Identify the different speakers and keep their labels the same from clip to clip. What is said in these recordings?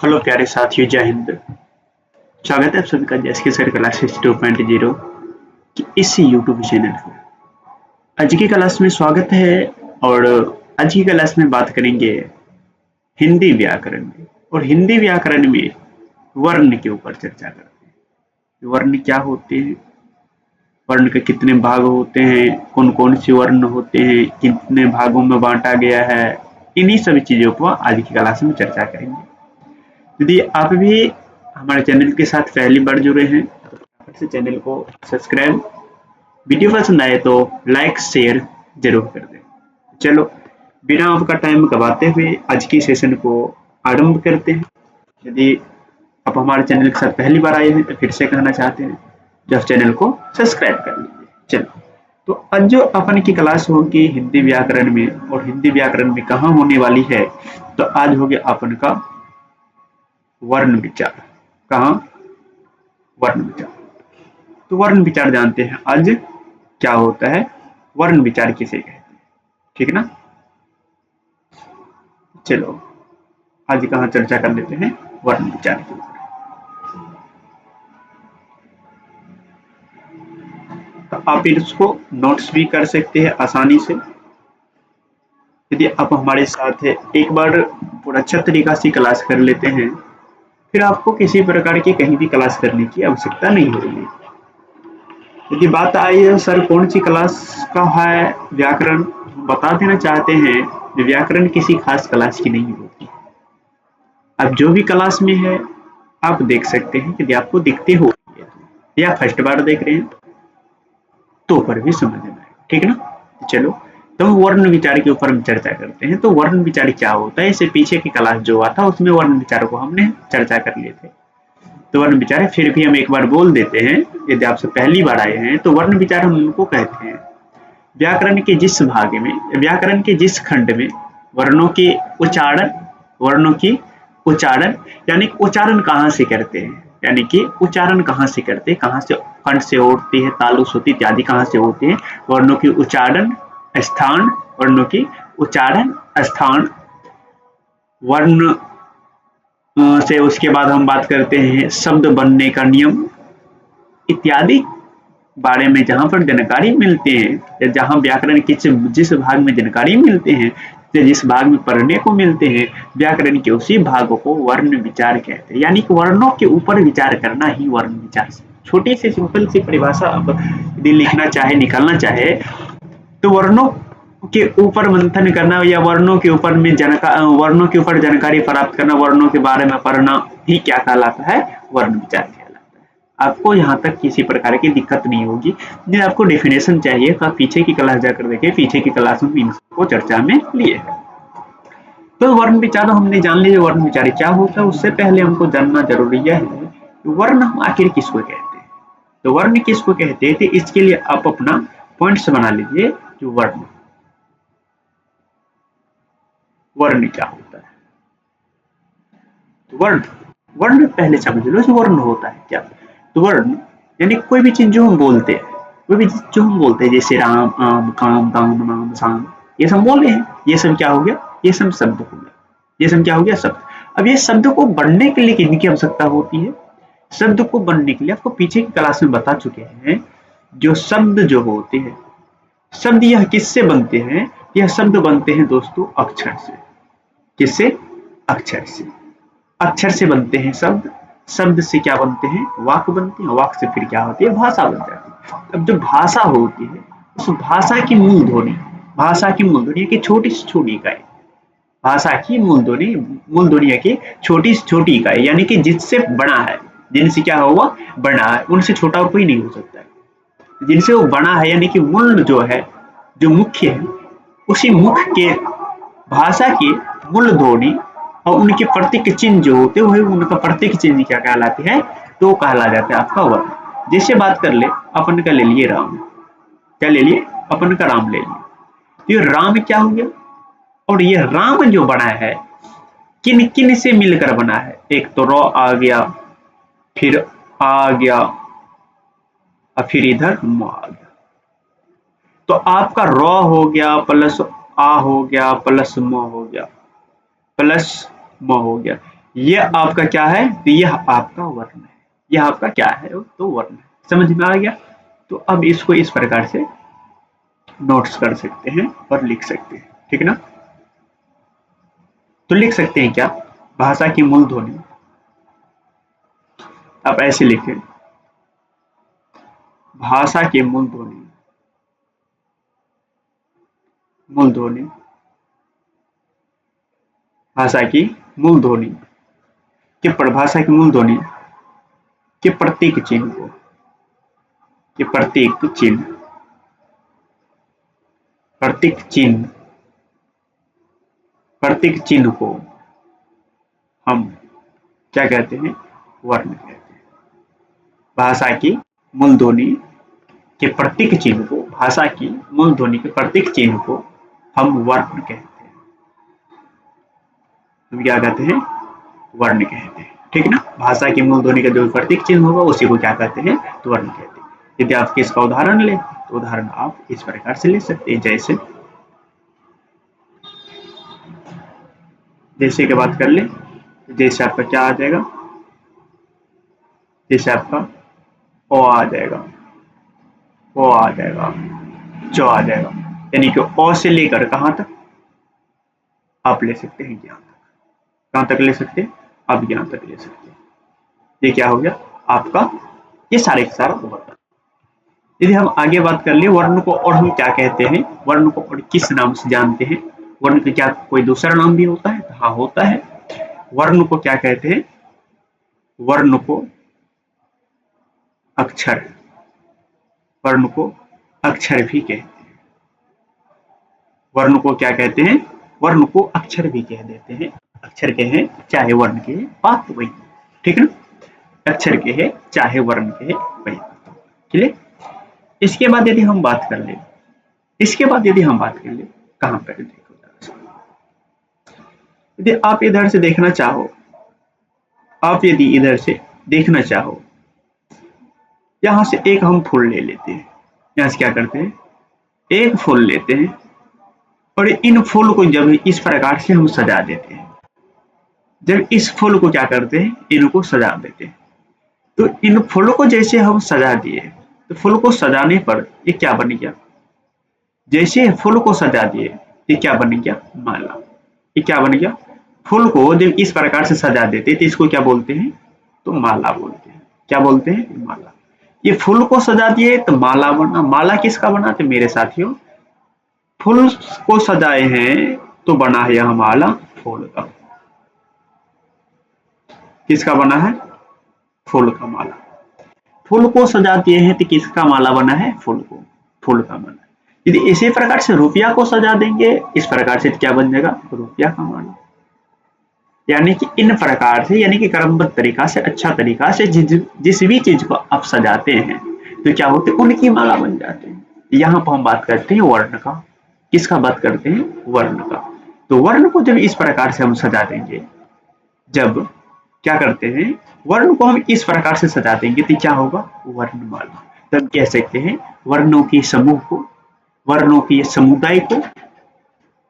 Speaker 1: Hello प्यारे साथियों, जय हिंद। स्वागत है आप सभी का जैस के सर क्लासेस 2.0 की इस यूट्यूब चैनल पर। आज की क्लास में स्वागत है। और आज की क्लास में बात करेंगे हिंदी व्याकरण में। और हिंदी व्याकरण में वर्ण के ऊपर चर्चा करते हैं। वर्ण क्या होते हैं, वर्ण के कितने भाग होते हैं, कौन कौन से वर्ण होते हैं, कितने भागों में बांटा गया है, इन्हीं सभी चीजों पर आज की क्लास में चर्चा करेंगे। यदि आप भी हमारे चैनल के साथ पहली बार जुड़े हैं तो फटाफट से चैनल को सब्सक्राइब, वीडियो पसंद आए तो लाइक शेयर जरूर कर दें। चलो बिना आपका टाइम गवाते हुए आज की सेशन को आरंभ करते हैं। यदि आप हमारे चैनल के साथ पहली बार आए हैं तो फिर से कहना चाहते हैं जो आप चैनल को सब्सक्राइब कर लीजिए। चलो, तो आज जो अपन की क्लास होगी हिंदी व्याकरण में, और हिंदी व्याकरण में कहाँ होने वाली है, तो आज हो गया अपन का वर्ण विचार। कहाँ? वर्ण विचार। तो वर्ण विचार जानते हैं आज क्या होता है, वर्ण विचार किसे कहते हैं, ठीक ना। चलो आज कहाँ चर्चा कर लेते हैं, वर्ण विचार के ऊपर। तो आप इसको नोट्स भी कर सकते हैं आसानी से यदि आप हमारे साथ है। एक बार पूरा अच्छा तरीका से क्लास कर लेते हैं, फिर आपको किसी प्रकार की कहीं भी क्लास करने की आवश्यकता नहीं होगी। यदि बात आई है सर कौन सी क्लास का है व्याकरण, बता देना चाहते हैं व्याकरण किसी खास क्लास की नहीं होती। अब जो भी क्लास में है आप देख सकते हैं, यदि आपको दिखते हो या फर्स्ट बार देख रहे हैं तो पर भी समझ में आए, ठीक ना। चलो, तो हम वर्ण विचार के ऊपर हम चर्चा करते हैं। तो वर्ण विचार क्या होता है, इससे पीछे की क्लास जो हुआ था उसमें वर्ण विचार को हमने चर्चा कर लिए थे। तो वर्ण विचार है, फिर भी हम एक बार बोल देते हैं यदि आपसे पहली बार आए हैं। तो वर्ण विचार हम उनको कहते हैं व्याकरण के जिस भाग में, व्याकरण के जिस खंड में वर्णों के उच्चारण, वर्णों की उच्चारण यानी उच्चारण कहाँ से करते हैं, यानी कि उच्चारण कहाँ से करते हैं, कहाँ से कंठ से उठती है, तालु श्रुति इत्यादि कहाँ से होते हैं, वर्णों की उच्चारण स्थान, वर्णों की उच्चारण स्थान, वर्ण से उसके बाद हम बात करते हैं शब्द बनने का नियम इत्यादि बारे में जहाँ पर जानकारी मिलते हैं, या जहाँ व्याकरण के जिस भाग में जानकारी मिलते हैं, या जिस भाग में पढ़ने को मिलते हैं, व्याकरण के उसी भाग को वर्ण विचार कहते हैं। यानी कि वर्णों के ऊपर विचार करना ही वर्ण विचार। छोटी सी सिंपल सी परिभाषा अब यदि लिखना चाहे, निकालना चाहे, तो वर्णों के ऊपर मंथन करना या वर्णों के ऊपर में वर्णों के ऊपर जानकारी प्राप्त करना, वर्णों के बारे में पढ़ना ही क्या कहलाता है, वर्ण विचार कहलाता है। आपको यहाँ तक किसी प्रकार की दिक्कत नहीं होगी। यदि आपको डेफिनेशन चाहिए तो आप पीछे की क्लास जाकर देखिए, पीछे की क्लास में इनको चर्चा में लिए है। तो वर्ण विचार हमने जान लिया वर्ण विचार क्या होता है। उससे पहले हमको जानना जरूरी है कि वर्ण हम आखिर किसको कहते हैं। तो वर्ण किसको कहते हैं, तो इसके लिए आप अपना पॉइंट्स बना लीजिए कि वर्ण, वर्ण क्या होता है। तो वर्ण, वर्ण पहले समझ लो कि वर्ण होता है क्या। तो वर्ण यानी कोई भी चीज जो हम बोलते हैं, कोई भी चीज जो हम बोलते हैं, जैसे राम आम काम दाम नाम शाम, ये सब बोल रहे हैं, ये सब क्या हो गया, ये सब शब्द हो गया, ये सब क्या हो गया, शब्द। अब ये शब्द को बनने के लिए कितनी आवश्यकता होती है, शब्द को बनने के लिए आपको पीछे की क्लास में बता चुके हैं। जो शब्द जो होते हैं, शब्द यह किससे बनते हैं, यह शब्द बनते हैं दोस्तों अक्षर से। किससे? अक्षर से। अक्षर से बनते हैं शब्द, शब्द से क्या बनते हैं, वाक्य बनते हैं, वाक्य से फिर क्या होती है, भाषा बन जाती है। अब जो भाषा होती है उस भाषा की मूल ध्वनि, भाषा की मूल ध्वनि की छोटी से छोटी इकाई, भाषा की मूल ध्वनि, मूल ध्वनि की छोटी से छोटी इकाई, यानी कि जिससे बड़ा है, जिनसे क्या हुआ, बड़ा है, उनसे छोटा और कोई नहीं हो सकता है। जिनसे वो बड़ा है यानी कि मूल जो है, जो मुख्य है, उसी मुख्य के भाषा की मूल ध्वनि और उनके प्रतीक चिन्ह जो होते हैं, उनका प्रतीक चिन्ह क्या कहलाते हैं, तो वो कहला जाता है आपका वर्ण। जैसे बात कर ले, अपन का ले लिए राम, क्या ले लिए, अपन का राम ले लिए। तो ये राम क्या हो गया, और ये राम जो बना है किन किन से मिलकर बना है, एक तो र आ गया, फिर आ गया, और फिर इधर म आ गया। तो आपका र हो गया प्लस आ हो गया प्लस म हो गया, प्लस म हो गया। ये आपका क्या है, तो यह आपका वर्ण है, यह आपका क्या है, तो वर्ण है। समझ में आ गया? तो अब इसको इस प्रकार से नोट्स कर सकते हैं और लिख सकते हैं, ठीक ना? तो लिख सकते हैं क्या, भाषा की मूल ध्वनि, आप ऐसे लिखें, भाषा की मूल ध्वनि, मूल ध्वनि, भाषा की मूल ध्वनि की परिभाषा की मूल ध्वनि के प्रतीक चिन्ह को, के प्रतीक चिन्ह, प्रतीक चिन्ह, प्रतीक चिन्ह को हम क्या कहते हैं, वर्ण कहते हैं। भाषा की मूल ध्वनि के प्रतीक चिन्ह को, भाषा की मूल ध्वनि के प्रतीक चिन्ह को हम वर्ण कहते हैं। हम क्या कहते हैं, वर्ण कहते हैं, ठीक ना? भाषा की मूल ध्वनि का जो प्रतीक चिन्ह होगा उसी को क्या कहते हैं, तो वर्ण कहते हैं। यदि आप किसका उदाहरण ले, तो उदाहरण आप इस प्रकार से ले सकते हैं, जैसे जैसे की बात कर ले, जैसे आपका क्या आ जाएगा, जैसे आपका ओ आ जाएगा, ओ आ जाएगा, चो आ जाएगा, यानी कि ओ से लेकर कहां तक आप ले सकते हैं, यहाँ तक। कहां तक ले सकते हैं, आप यहाँ तक ले सकते हैं। ये क्या हो गया आपका, ये सारे के सारा वर्ण। यदि हम आगे बात कर ले वर्ण को और हम क्या कहते हैं, वर्ण को और किस नाम से जानते हैं, वर्ण का क्या कोई दूसरा नाम भी होता है? हाँ होता है। वर्ण को क्या कहते हैं, वर्ण को अक्षर, वर्ण को अक्षर भी कहते हैं। वर्ण को क्या कहते हैं, वर्ण को अक्षर भी कह देते हैं। अक्षर के हैं चाहे वर्ण के हैं, बात तो वही, ठीक है ना? अक्षर के हैं चाहे वर्ण के हैं, वही। क्लियर? इसके बाद यदि हम बात कर ले, इसके बाद यदि हम बात कर ले, कहां पर देखो, यदि आप इधर से देखना चाहो, आप यदि इधर से देखना चाहो, यहां से एक हम फूल ले लेते हैं, यहां से क्या करते हैं, एक फूल लेते हैं और इन फूल को जब इस प्रकार से हम सजा देते हैं, जब इस फूल को क्या करते हैं, इनको सजा देते हैं, तो इन फूलों को जैसे हम सजा दिए, तो फूल को सजाने पर ये क्या बन गया, जैसे फूल को सजा दिए ये क्या बन गया, माला। ये क्या बन गया, फूल को जब इस प्रकार से सजा देते तो इसको क्या बोलते हैं, तो माला बोलते हैं। क्या बोलते हैं, माला। ये फूल को सजा दिए तो माला बना। माला किसका बना, तो मेरे साथियों फूल को सजाए हैं तो बना है यह माला फूल का। किसका बना है, फूल का माला। फूल को सजा दिए हैं तो किसका माला बना है, फूल को, फूल का बना। यदि इसी प्रकार से रुपया को सजा देंगे इस प्रकार से, तो क्या बन जाएगा, रुपया का माला। यानी कि इन प्रकार से, यानी कि क्रमबद्ध तरीका से, अच्छा तरीका से जिस भी चीज को आप सजाते हैं तो क्या होते हैं, उनकी माला बन जाते हैं। यहाँ पर हम बात करते हैं वर्ण का। किसका बात करते हैं, वर्ण का। तो वर्ण को जब इस प्रकार से हम सजा देंगे, जब क्या करते हैं, वर्ण को हम इस प्रकार से सजा देंगे तो क्या होगा, वर्णमाला। तब कह सकते हैं वर्णों की समूह को, वर्णों की समुदाय को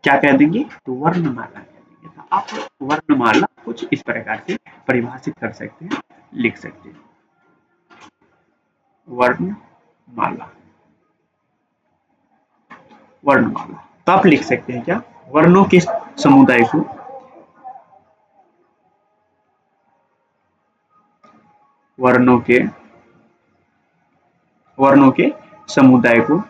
Speaker 1: क्या कह देंगे, तो वर्णमाला कह देंगे। तो आप वर्णमाला कुछ इस प्रकार से परिभाषित कर सकते हैं, लिख सकते हैं, वर्णमाला, वर्णमाला। तो आप लिख सकते हैं क्या, वर्णों के समुदाय को, वर्णों के समुदाय को,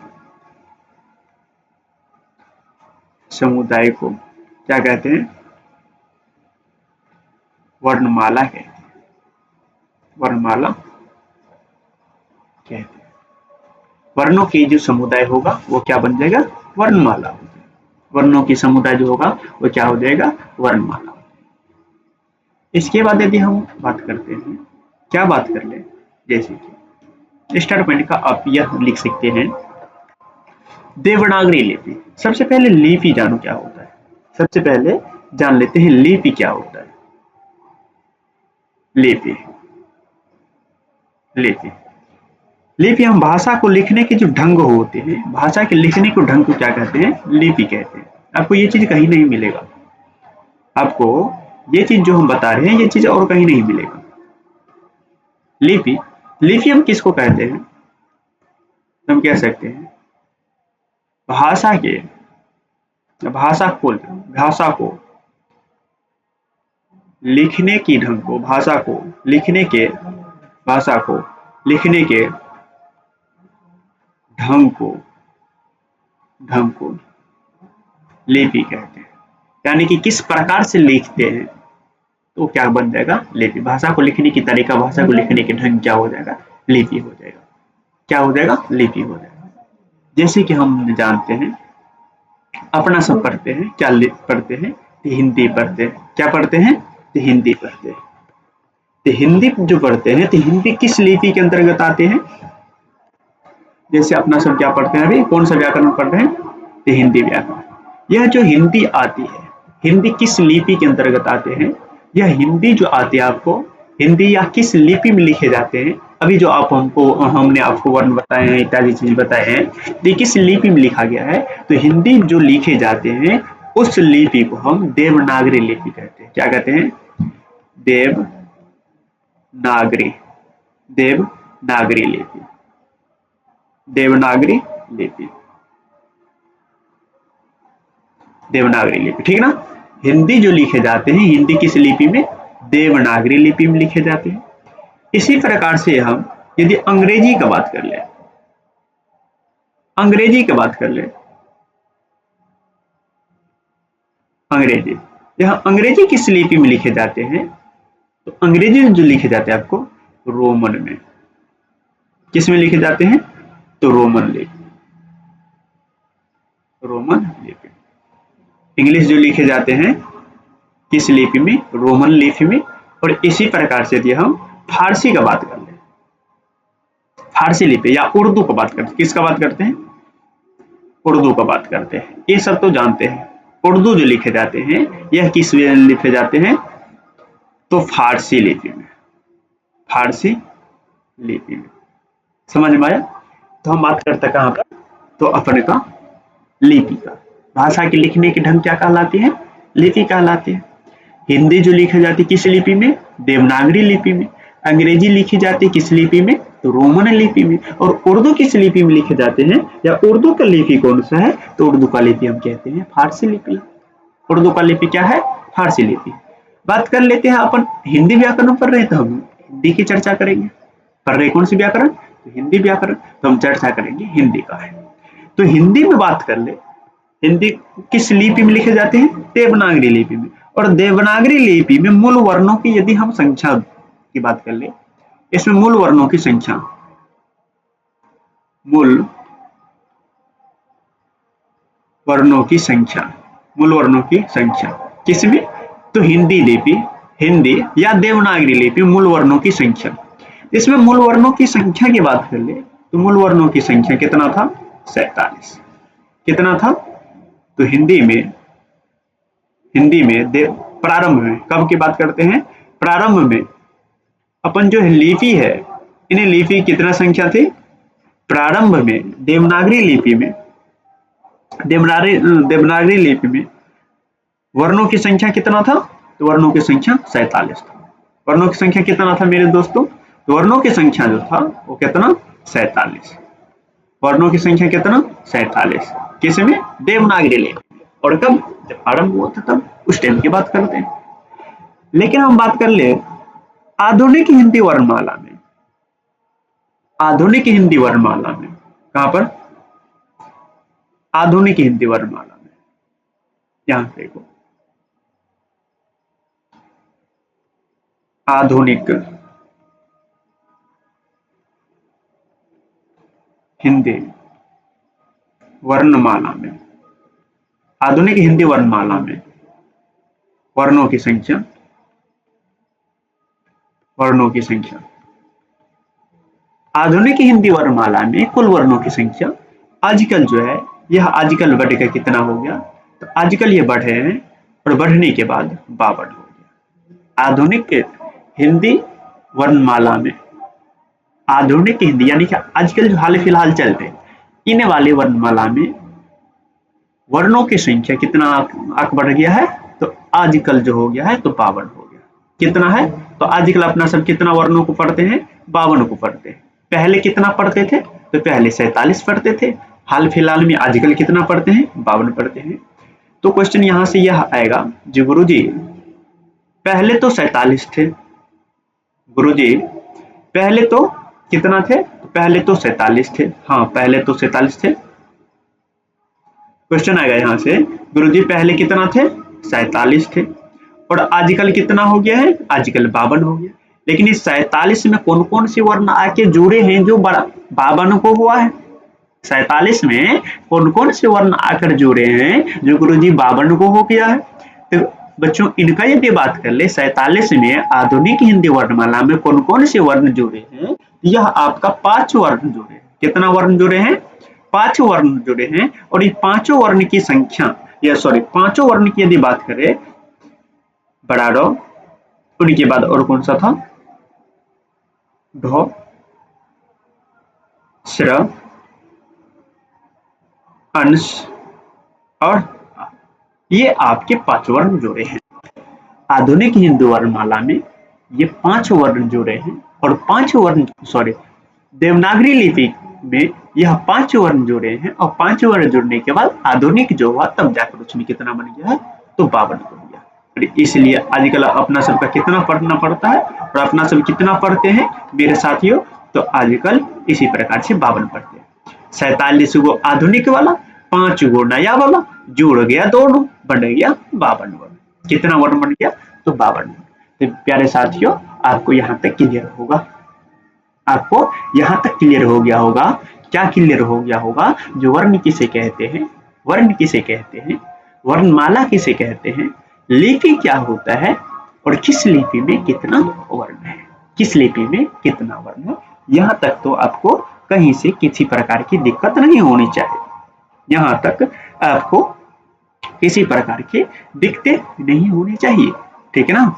Speaker 1: समुदाय को क्या कहते हैं, वर्णमाला कहते हैं, वर्णमाला कहते हैं। वर्णों की जो समुदाय होगा वो क्या बन जाएगा, वर्णमाला। वर्णों की समुदाय जो होगा वो क्या हो जाएगा, वर्णमाला। इसके बाद यदि हम बात करते हैं, क्या बात कर ले, जैसे कि स्टार्ट पॉइंट का आप यह लिख सकते हैं, देवनागरी लिपि। सबसे पहले लिपि जानो क्या होता है, सबसे पहले जान लेते हैं लिपि क्या होता है। लिपि, लिपि, लिपि हम भाषा को लिखने के जो ढंग होते हैं, भाषा के लिखने को ढंग को क्या कहते हैं, लिपि कहते हैं। आपको ये चीज कहीं नहीं मिलेगा, आपको ये चीज जो हम बता रहे हैं ये चीज और कहीं नहीं मिलेगा। लिपि, लिपि हम किसको कहते हैं? हम कह सकते हैं भाषा के, भाषा को लिखने की ढंग को, भाषा को लिखने के ढंग को लिपि कहते हैं। यानी कि किस प्रकार से लिखते हैं तो क्या बन जाएगा? लिपि। भाषा को लिखने की तरीका, भाषा को लिखने के ढंग क्या हो जाएगा? लिपि हो जाएगा। क्या हो जाएगा? लिपि हो जाएगा। जैसे कि हम जानते हैं अपना सब पढ़ते हैं, क्या पढ़ते हैं? हिंदी पढ़ते हैं। क्या पढ़ते हैं? हिंदी पढ़ते हैं। तो हिंदी जो पढ़ते हैं तो हिंदी किस लिपि के अंतर्गत आते हैं? जैसे अपना सब क्या पढ़ते हैं अभी? कौन सा व्याकरण पढ़ रहे हैं? तो हिंदी व्याकरण। यह जो हिंदी आती है, हिंदी किस लिपि के अंतर्गत आते हैं? यह हिंदी जो आती है आपको, हिंदी या किस लिपि में लिखे जाते हैं? अभी जो हमने आपको वर्ण बताए हैं, इत्यादि चीज बताए हैं, तो किस लिपि में लिखा गया है? तो हिंदी जो लिखे जाते हैं उस लिपि को हम देवनागरी लिपि कहते हैं। क्या कहते हैं? देवनागरी लिपि। देवनागरी लिपि, ठीक ना? हिंदी जो लिखे जाते हैं, हिंदी किस लिपि में? देवनागरी लिपि में लिखे जाते हैं। इसी प्रकार से हम यदि अंग्रेजी की बात कर ले, अंग्रेजी, यह अंग्रेजी किस लिपि में लिखे जाते हैं? तो अंग्रेजी जो लिखे जाते हैं आपको रोमन में। किस में लिखे जाते हैं? तो रोमन लिपि। इंग्लिश जो लिखे जाते हैं किस लिपि में? रोमन लिपि में। और इसी प्रकार से यदि हम फारसी का बात कर ले, फारसी लिपि या उर्दू का बात करते हैं, किसका बात करते हैं? उर्दू का बात करते हैं। ये सब तो जानते हैं। उर्दू जो लिखे जाते हैं यह किस में लिखे जाते हैं? तो फारसी लिपि में। समझ में आया? तो हम बात करते हैं कहां पर? तो अपने का लिपि का। भाषा के लिखने की ढंग क्या कहलाती है? लिपि कहलाती है। हिंदी जो लिखी जाती है किस लिपि में? देवनागरी लिपि में। अंग्रेजी लिखी जाती है किस लिपि में? तो रोमन लिपि में। और उर्दू किस लिपि में लिखे जाते हैं, या उर्दू का लिपि कौन सा है? तो उर्दू का लिपि हम कहते हैं फारसी लिपि। उर्दू का लिपि क्या है? फारसी लिपि। बात कर लेते हैं अपन हिंदी व्याकरण पढ़ रहे, तो हम हिंदी की चर्चा करेंगे। पढ़ रहे कौन सी व्याकरण? तो हिंदी व्याकरण। तो हम चर्चा करेंगे हिंदी का है। तो हिंदी में बात कर ले, हिंदी किस लिपि में लिखे जाते हैं? देवनागरी लिपि में। और देवनागरी लिपि में मूल वर्णों की यदि हम संख्या की बात कर ले, इसमें मूल वर्णों की संख्या, मूल वर्णों की संख्या किसमें? तो हिंदी या देवनागरी लिपि मूल वर्णों की संख्या। इसमें मूल वर्णों की संख्या की बात कर ले तो मूल वर्णों की संख्या कितना था? 47। कितना था? तो हिंदी में प्रारंभ में, कब की बात करते हैं? प्रारंभ में अपन जो लिपि है, इन्हें लिपि कितना संख्या थी? प्रारंभ में देवनागरी लिपि में वर्णों की संख्या कितना था? तो वर्णों की संख्या 47 था। वर्णों की संख्या कितना था मेरे दोस्तों? तो वर्णों की संख्या जो था वो कितना? 47। वर्णों की संख्या कितना? 47। किसमें? देवनागरी लिपि। और कब? जब आरंभ हुआ था तब, उस टाइम की बात करते हैं। लेकिन हम बात कर ले आधुनिक हिंदी वर्णमाला में। कहां पर? आधुनिक हिंदी वर्णमाला में। यहां देखो, आधुनिक हिंदी वर्णमाला में, आधुनिक हिंदी वर्णमाला में वर्णों की संख्या, आधुनिक हिंदी वर्णमाला में कुल वर्णों की संख्या आजकल जो है, यह आजकल बढ़ के कितना हो गया? तो आजकल ये बढ़े हैं और बढ़ने के बाद 52 हो गया। आधुनिक हिंदी वर्णमाला में, आधुनिक हिंदी यानी कि आजकल जो हाल फिलहाल चल रहे इन वाले वर्णमाला में वर्णों की संख्या कितना अंक बढ़ गया है? तो आजकल जो हो गया है तो 52 हो गया। कितना है? तो आजकल अपना सब कितना वर्णों को पढ़ते हैं? 52 को पढ़ते हैं। पहले कितना पढ़ते थे? तो पहले 47 पढ़ते थे। हाल फिलहाल में आजकल कितना पढ़ते हैं? 52 पढ़ते हैं। तो क्वेश्चन यहाँ से यह आएगा जी गुरुजी पहले तो 47 थे। गुरुजी पहले तो कितना थे? तो पहले तो 47 थे। हाँ पहले तो 47 थे। क्वेश्चन आएगा यहाँ से गुरुजी पहले कितना थे? 47 थे। और आजकल कितना हो गया है? आजकल 52 हो गया। लेकिन इस 47 में कौन कौन से वर्ण आके जुड़े हैं जो 52 को हुआ है? 47 में कौन कौन से वर्ण आकर जुड़े हैं जो गुरुजी 52 को हो गया है? तो बच्चों इनका यदि बात कर ले 47 में आधुनिक हिंदी वर्णमाला में कौन कौन से वर्ण जुड़े हैं? यह आपका 5 वर्ण जुड़े हैं। कितना वर्ण जुड़े हैं? 5 वर्ण जुड़े हैं। और ये पांचों वर्ण की संख्या या सॉरी पांचों वर्ण की यदि बात करें बड़ा ड, उनके बाद और कौन सा था? ढ, श्र, अंश और आ। ये आपके 5 वर्ण जुड़े हैं। आधुनिक हिंदी वर्णमाला में ये 5 वर्ण जुड़े हैं और 5 वर्ण सॉरी देवनागरी लिपि में यह 5 वर्ण जुड़े हैं और 5 वर्ण जुड़ने के बाद आधुनिक जो हुआ तब जाकर उसमें कितना बन गया है? तो 52 बन गया। इसलिए आजकल अपना सबका कितना पढ़ना पड़ता है और अपना सब कितना पढ़ते हैं मेरे साथियों? तो आजकल इसी प्रकार से 52 पढ़ते हैं। 47 गो आधुनिक वाला, 5 गो नया वाला, जुड़ गया दोनों, बन गया 52 वर्ण। कितना वर्ण बन गया? तो 52। तो प्यारे साथियों आपको यहाँ तक क्लियर होगा। आपको यहाँ तक क्लियर हो गया होगा। क्या क्लियर हो गया होगा? जो वर्ण किसे कहते हैं, वर्ण किसे कहते हैं, वर्णमाला किसे कहते हैं, लिपि क्या होता है और किस लिपि में कितना वर्ण है, किस लिपि में कितना वर्ण है, यहाँ तक तो आपको कहीं से किसी प्रकार की दिक्कत नहीं होनी चाहिए। यहाँ तक आपको किसी प्रकार की दिक्कतें नहीं होनी चाहिए। ठीक है ना?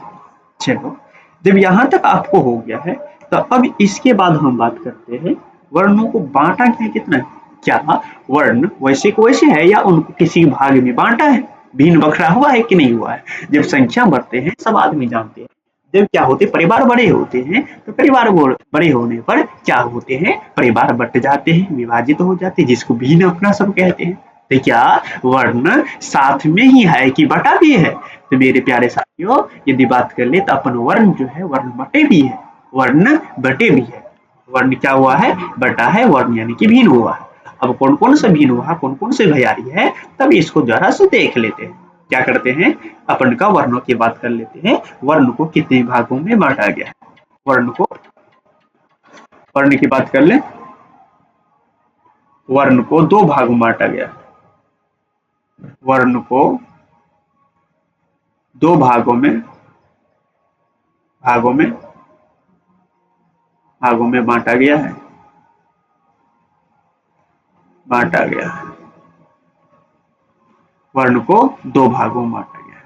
Speaker 1: चलो जब यहाँ तक आपको हो गया है तो अब इसके बाद हम बात करते हैं वर्णों को बांटा गया कितना है। क्या वर्ण वैसे को वैसे है या उनको किसी भाग में बांटा है, भिन्न बखरा हुआ है कि नहीं हुआ है? जब संख्या बढ़ते हैं सब आदमी जानते हैं, जब क्या होते परिवार बड़े होते हैं तो परिवार बड़े होने पर क्या होते हैं, परिवार बट जाते हैं, विभाजित हो जाते हैं, जिसको भिन्न अपना सब कहते हैं। तो क्या वर्ण साथ में ही है कि बटा भी है? तो मेरे प्यारे साथियों यदि बात कर ले तो अपन वर्ण जो है वर्ण बटे भी है, वर्ण बटे भी है। वर्ण क्या हुआ है? बटा है, वर्ण यानी कि भिन्न हुआ है। अब कौन कौन सा भिन्न हुआ, कौन कौन से भैयारी है, तब इसको जरा से देख लेते हैं। क्या करते हैं अपन का वर्णों की बात कर लेते हैं। वर्ण को कितने भागों में बांटा गया है? वर्ण की बात कर ले, वर्ण को 2 भागों में बांटा गया। वर्ण को 2 भागों में बांटा गया है। वर्ण को 2 भागों में बांटा गया है।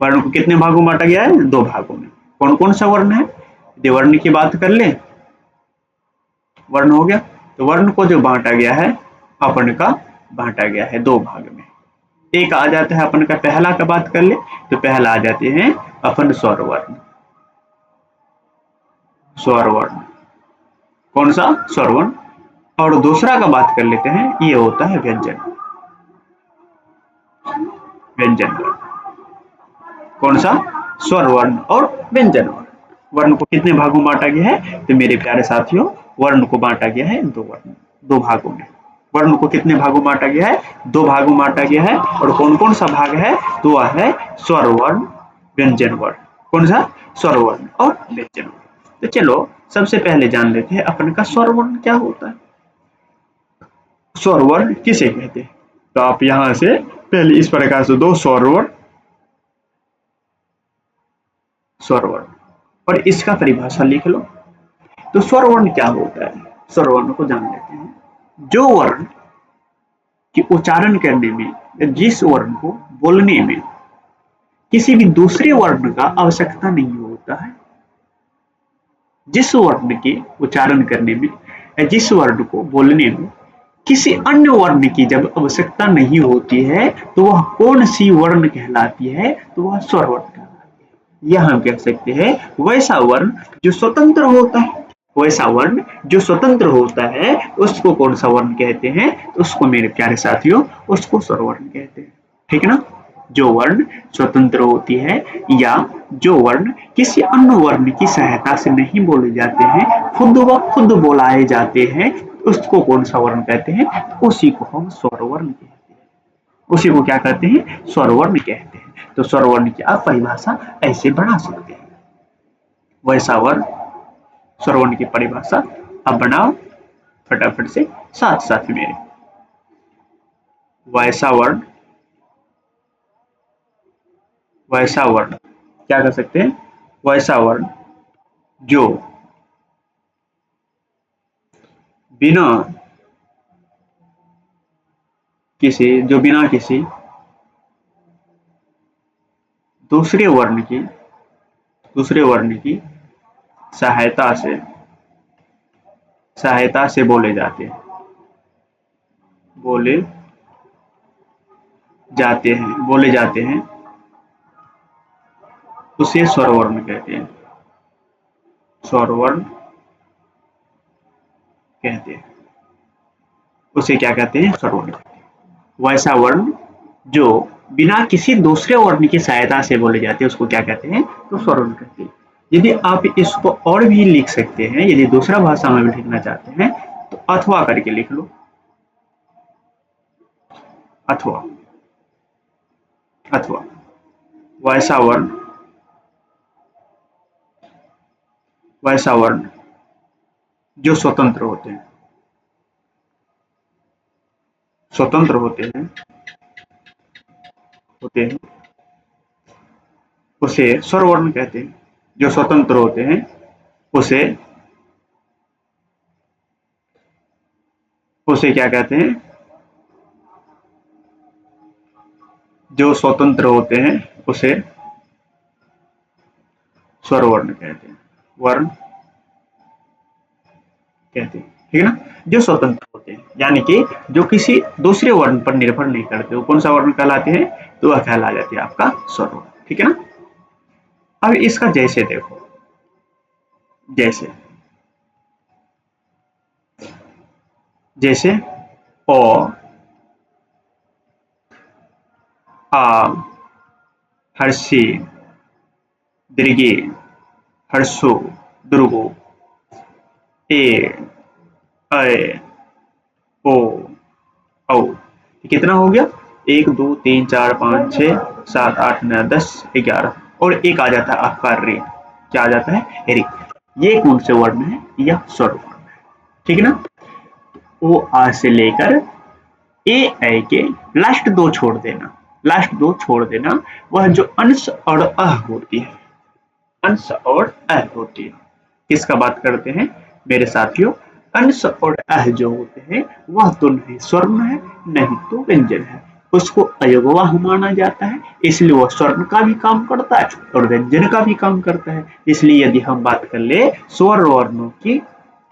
Speaker 1: वर्ण को कितने भागों में बांटा गया है? 2 भागों में। कौन कौन सा वर्ण है? यदि वर्ण की बात कर ले, वर्ण हो गया तो वर्ण को जो बांटा गया है अपन का बांटा गया है 2 भाग में। एक आ जाता है अपन का पहला का बात कर ले तो पहला आ जाते हैं अपन स्वर वर्ण। कौन सा? स्वर वर्ण। और दूसरा का बात कर लेते हैं, ये होता है व्यंजन वर्ण। कौन सा? स्वर वर्ण और व्यंजन वर्ण। वर्ण को कितने भागों में बांटा गया है? तो मेरे प्यारे साथियों वर्ण को बांटा गया है 2 भागों में। वर्ण को कितने भागों में बांटा गया है? 2 भागों में बांटा गया है। और कौन कौन सा भाग है? तो वह है स्वर वर्ण, व्यंजन वर्ण। कौन सा? स्वर वर्ण और व्यंजन वर्ण। तो चलो सबसे पहले जान लेते हैं अपन का स्वर वर्ण क्या होता है। स्वर वर्ण किसे कहते हैं? तो आप यहां से पहले इस प्रकार से 2 स्वर वर्ण और इसका परिभाषा लिख लो। तो स्वर वर्ण क्या होता है? स्वर वर्ण को जान लेते हैं। जो वर्ण की उच्चारण करने में, जिस वर्ण को बोलने में किसी भी दूसरे वर्ण का आवश्यकता नहीं होता है, जिस वर्ण के उच्चारण करने में, जिस वर्ण को बोलने में किसी अन्य वर्ण की जब आवश्यकता नहीं होती है तो वह कौन सी वर्ण कहलाती है? तो वह स्वर वर्ण कहलाती है। यह हम कह सकते हैं वैसा वर्ण जो स्वतंत्र होता है, वैसा वर्ण जो स्वतंत्र होता है उसको कौन सा वर्ण कहते हैं? उसको मेरे प्यारे साथियों, उसको स्वर वर्ण कहते हैं। ठीक ना? जो वर्ण स्वतंत्र होती है या जो वर्ण किसी अन्य वर्ण की सहायता से नहीं बोले जाते हैं, खुद व खुद बोलाए जाते हैं, उसको कौन सा वर्ण कहते हैं? उसी को हम स्वर वर्ण कहते हैं। उसी को क्या कहते हैं? स्वर वर्ण कहते हैं। तो स्वर वर्ण की आप परिभाषा ऐसे बना सकते हैं। वैसा वर्ण स्वर वर्ण की परिभाषा अब बनाओ फटाफट से साथ साथ मेरे। वैसा वर्ण, वैसा वर्ण क्या कर सकते हैं? वैसा वर्ण जो बिना किसी दूसरे वर्ण की सहायता से बोले जाते हैं, बोले बोले जाते हैं, उसे स्वर वर्ण कहते हैं। स्वर वर्ण कहते हैं। उसे क्या कहते हैं? स्वर वर्ण। वैसा वर्ण जो बिना किसी दूसरे वर्ण की सहायता से बोले जाते हैं उसको क्या कहते हैं? तो स्वर वर्ण कहते हैं। यदि आप इसको और भी लिख सकते हैं, यदि दूसरा भाषा में भी लिखना चाहते हैं तो अथवा करके लिख लो। अथवा, अथवा वैसा वर्ण, वैसा वर्ण जो स्वतंत्र होते हैं, स्वतंत्र होते हैं उसे स्वर वर्ण कहते हैं। जो स्वतंत्र होते हैं उसे उसे क्या कहते हैं? जो स्वतंत्र होते हैं उसे स्वर वर्ण कहते हैं। वर्ण कहते हैं। ठीक है ना? जो स्वतंत्र होते हैं यानी कि जो किसी दूसरे वर्ण पर निर्भर नहीं करते, वो कौन सा वर्ण कहलाते हैं? तो वह कहला जाती है आपका स्वर वर्ण। ठीक है ना? अब इसका जैसे देखो, जैसे जैसे ओ, आ, हर्षी, दीर्घी, हर्षो, दुर्गो, ए, अय, ओ, औ। कितना हो गया? 1 2 3 4 5 6 7 8 9 10 11 और एक आ जाता है आपका रे। क्या आ जाता है? रे। ये कौन से वर्ण है? यह स्वर वर्ण है। ठीक है ना? ओ आ से लेकर ए ऐ के लास्ट दो छोड़ देना, लास्ट दो छोड़ देना। वह जो अंश और अह होती है, अंश और अह होती है, किसका बात करते हैं मेरे साथियों? अंश और अह जो होते हैं वह तो नहीं स्वर्ण है नहीं तो व्यंजन है, उसको अयोगवाह माना जाता है, इसलिए वह स्वर्ण का भी काम करता है और व्यंजन का भी काम करता है। इसलिए यदि हम बात कर ले स्वर वर्णों की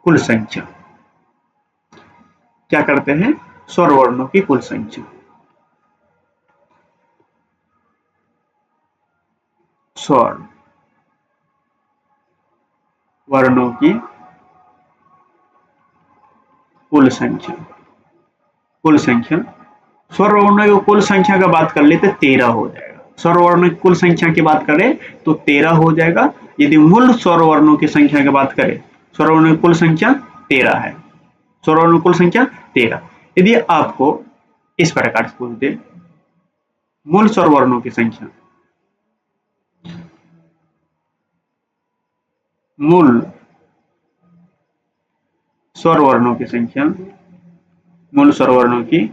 Speaker 1: कुल संख्या, क्या करते हैं? स्वर वर्णों की कुल संख्या, स्वर वर्णों की कुल संख्या, कुल संख्या स्वर वर्णों की कुल संख्या का बात कर ले तो 13 हो जाएगा। स्वर वर्णों की कुल संख्या की बात करें तो 13 हो जाएगा। यदि मूल स्वर वर्णों की संख्या की बात करें, स्वर वर्णों की कुल संख्या 13 है। स्वर वर्णों की कुल संख्या 13। यदि आपको इस प्रकार से पूछ दे मूल स्वर वर्णों की संख्या, मूल स्वर वर्णों की संख्या, मूल स्वर वर्णों की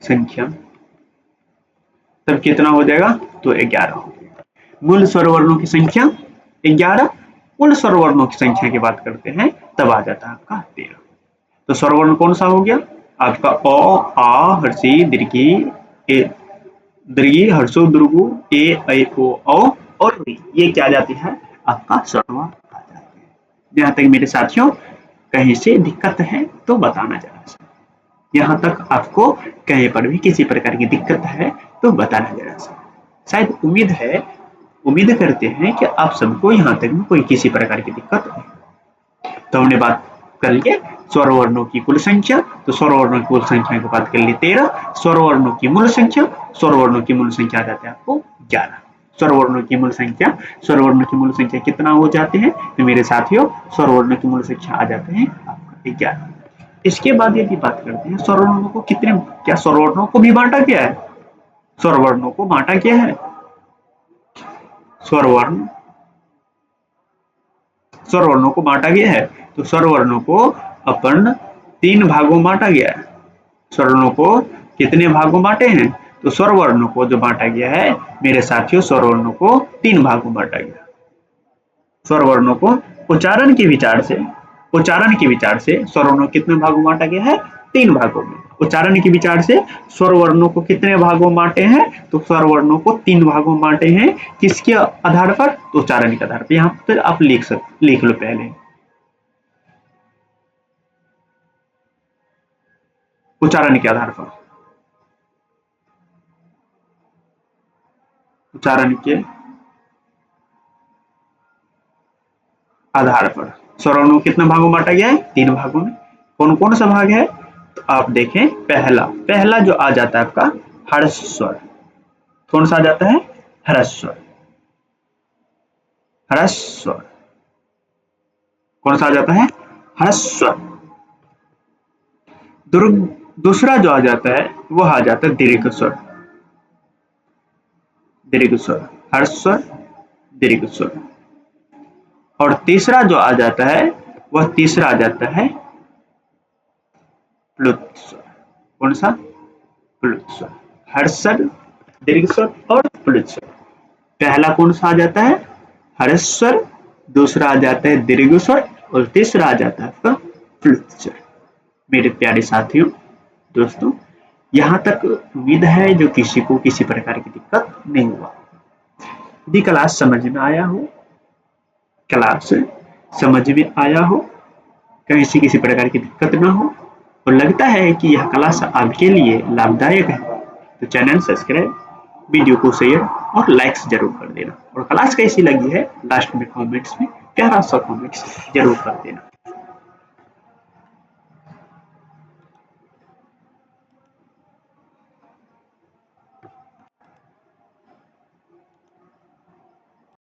Speaker 1: संख्या तब कितना हो जाएगा? तो 11 हो जाएगा। मूल स्वर वर्णों की संख्या 11, कुल स्वर वर्णों की संख्या की बात करते हैं तब आ जाता है आपका 13। तो स्वर वर्ण कौन सा हो गया? आपका अ, आ, हर्षी, दीर्घी, ए, दीर्घी, हर्षो, दुर्गु, ए, ऐ, ओ, औ और री। ये क्या जाती है? आपका स्वर वर्ण आ जाती है। जहां तक मेरे साथियों कहीं से दिक्कत है तो बताना जरा सा। यहाँ तक आपको कहीं पर भी किसी प्रकार की दिक्कत है तो बताना जरा सा। शायद उम्मीद करते हैं कि आप सबको यहाँ तक में कोई किसी प्रकार की दिक्कत नहीं। तो हमने बात कर लिए स्वर वर्णों की कुल संख्या, तो स्वर वर्णों की कुल संख्या की बात कर लिए 13। स्वर वर्णों की मूल संख्या, स्वर वर्णों की मूल संख्या आ जाते हैं आपको 11। स्वर वर्णों की मूल संख्या कितना हो जाते हैं तो मेरे साथियों स्वर वर्णों की मूल संख्या आ जाते हैं आपका 11। इसके बाद यदि बात करते हैं स्वर वर्णों को क्या स्वर वर्णों को भी बांटा गया है? स्वर वर्णों को बांटा गया है। स्वर वर्णों को बांटा गया है, तो स्वर वर्णों को अपन 3 भागों बांटा गया है। स्वर वर्णों को कितने भागों बांटे हैं? तो स्वर वर्णों को जो बांटा गया है मेरे साथियों, स्वर वर्णों को 3 भागों बांटा गया। स्वर वर्णों को उच्चारण के विचार से स्वर वर्णों कितने भागों बांटा गया है? 3 भागों में। उच्चारण के विचार से स्वर वर्णों को कितने भागों बांटे हैं? तो स्वर वर्णों को 3 भागों बांटे हैं। किसके आधार पर? तो उच्चारण के आधार पर। यहाँ पर आप लिख लो पहले उच्चारण के आधार पर। उच्चारण के आधार पर स्वर वर्णों कितने भागों बांटा गया है? 3 भागों में। कौन कौन सा भाग है? तो आप देखें, पहला जो आ जाता है आपका हर्ष स्वर। कौन सा आ जाता है? हर्ष स्वर। कौन सा आ जाता है? हर्ष स्वर। दूसरा जो आ जाता है वह आ जाता है दीर्घ स्वर। हर्ष स्वर, दीर्घ स्वर। और तीसरा जो आ जाता है वह तीसरा आ जाता है प्लुत स्वर। कौन सा? प्लुत स्वर। हर्ष स्वर, दीर्घ स्वर और प्लुत स्वर। पहला कौन सा आ जाता है? हर्ष स्वर, दूसरा आ जाता है दीर्घ स्वर और तीसरा आ जाता है आपका प्लुत स्वर। मेरे प्यारे साथियों, दोस्तों, यहाँ तक उम्मीद है जो किसी को किसी प्रकार की दिक्कत नहीं हुआ। यदि क्लास समझ में आया हो, कहीं से किसी प्रकार की दिक्कत ना हो और लगता है कि यह क्लास आपके लिए लाभदायक है तो चैनल सब्सक्राइब, वीडियो को शेयर और लाइक्स जरूर कर देना। और क्लास कैसी लगी है लास्ट में कमेंट्स में प्यारा सा कमेंट्स जरूर कर देना।